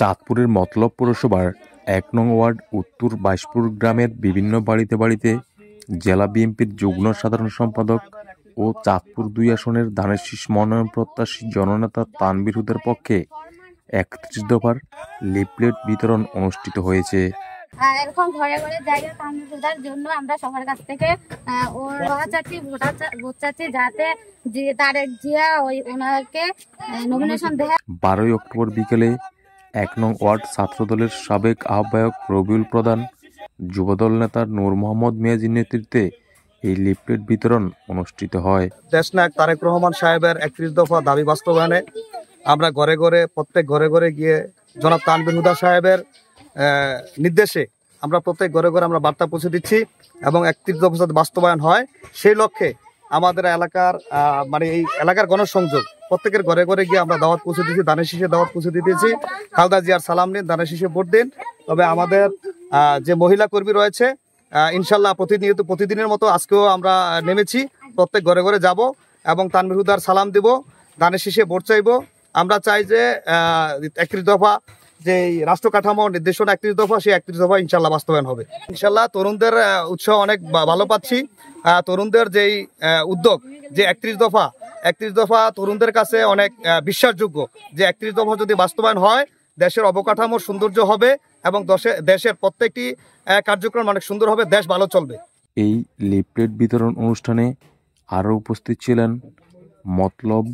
চাঁদপুরের মতলব পৌরসভার ১ নং ওয়ার্ড উত্তর বাইশপুর গ্রামের বিভিন্ন বাড়িতে বাড়িতে জেলা বিএনপির যুগ্ম সাধারণ সম্পাদক ও চাঁদপুর ২ আসনের ধানের শীষ মনোনয়ন প্রত্যাশী জননেতা তানভীর হুদার পক্ষে ৩১ দফার লিফলেট বিতরণ অনুষ্ঠিত হয়েছে। এরকম ঘরে ঘরে জায়গা তানভীর হুদার জন্য আমরা সবার কাছ থেকে ভোট চাচ্ছি যাতে তারেক জিয়া ওনাকে নমিনেশন দেয়। ১২ অক্টোবর বিকেলে ১ নং ওয়ার্ড ছাত্রদলের সাবেক আহ্বায়ক রবিউল প্রধান, যুবদল নেতা নূর মোহাম্মদ মিয়াজির নেতৃত্বে এই লিফলেট বিতরণ অনুষ্ঠিত হয়। দেশনায়ক তারেক রহমান সাহেবের ৩১ দফা দাবি বাস্তবায়নে আমরা ঘরে ঘরে প্রত্যেক ঘরে ঘরে গিয়ে জনাব তানভীর হুদা সাহেবের নির্দেশে আমরা প্রত্যেক ঘরে ঘরে আমরা বার্তা পৌঁছে দিচ্ছি এবং ৩১ দফা যাতে বাস্তবায়ন হয় সেই লক্ষ্যে আমাদের এলাকার এই এলাকার গণসংযোগ প্রত্যেকের ঘরে ঘরে গিয়ে আমরা দাওয়াত পৌঁছে দিচ্ছি, দানের শীষে দাওয়াত পৌঁছে দিতেছি। খালেদা জিয়ার সালাম নিন, দানের শীষে ভোট দিন। তবে আমাদের যে মহিলা কর্মী রয়েছে ইনশাল্লাহ প্রতিদিনের মতো আজকেও আমরা নেমেছি, প্রত্যেক ঘরে ঘরে যাব এবং তানভীর হুদার সালাম দিব, ধানের শীষে ভোট চাইব। আমরা চাই যে ৩১ দফা যে রাষ্ট্র কাঠামো নির্দেশনা ৩১ দফা, সেই ৩১ দফা ইনশাল্লাহ বাস্তবায়ন হবে। ইনশাল্লাহ তরুণদের উৎসাহ অনেক ভালো পাচ্ছি। তরুণদের যেই উদ্যোগ যে ৩১ দফা তরুণদের কাছে অনেক বিশ্বাসযোগ্য যে ৩১ দফা যদি বাস্তবায়ন হয় দেশের অবকাঠামো সৌন্দর্য হবে এবং দেশের প্রত্যেকটি কার্যক্রম অনেক সুন্দর হবে, দেশ ভালো চলবে। এই লিফলেট বিতরণ অনুষ্ঠানে আরও উপস্থিত ছিলেন মতলব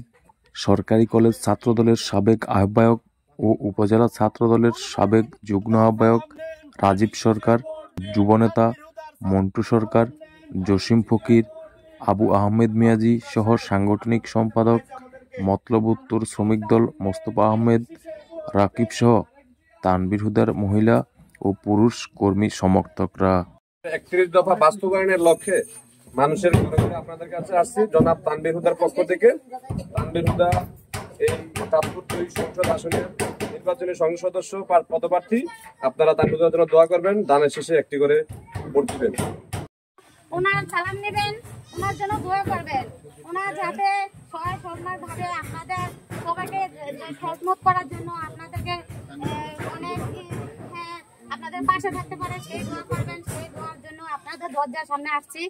সরকারি কলেজ ছাত্রদলের সাবেক আহ্বায়ক ও উপজেলা ছাত্রদলের সাবেক যুগ্ম আহ্বায়ক রাজীব সরকার, যুবনেতা মন্টু সরকার, জসিম ফকির, আবু আহমেদ মিয়াজি সহ সাংগঠনিক সম্পাদক মতলব উত্তর শ্রমিক দল মোস্তফা আহমেদ, রাকিব সহ তানভীর হুদার মহিলা ও পুরুষ কর্মী সমর্থকরা। ৩১ দফা বাস্তবায়নের লক্ষ্যে মানুষের ঘরে ঘরে আপনাদের কাছে আসছি জনাব তানভীর হুদার পক্ষ থেকে। তানভীর হুদা এই চাঁদপুর ২ সংসদ আসনের নির্বাচনী সংসদ সদস্য পদপ্রার্থী। আপনারা তানভীর হুদার জন্য দোয়া করবেন, দানের শেষে একটি করে ভোট দিবেন। ওনার সালাম নেবেন, ওনার জন্য দোয়া করবেন, ওনার যাতে সবাই সম্মান ভাবে আপনাদের সবাইকে খেদমত করার জন্য আপনাদেরকে অনেক আপনাদের পাশে থাকতে পারে সেই দোয়া করবেন। সেই দোয়ার জন্য আপনাদের দরজার সামনে আসছি।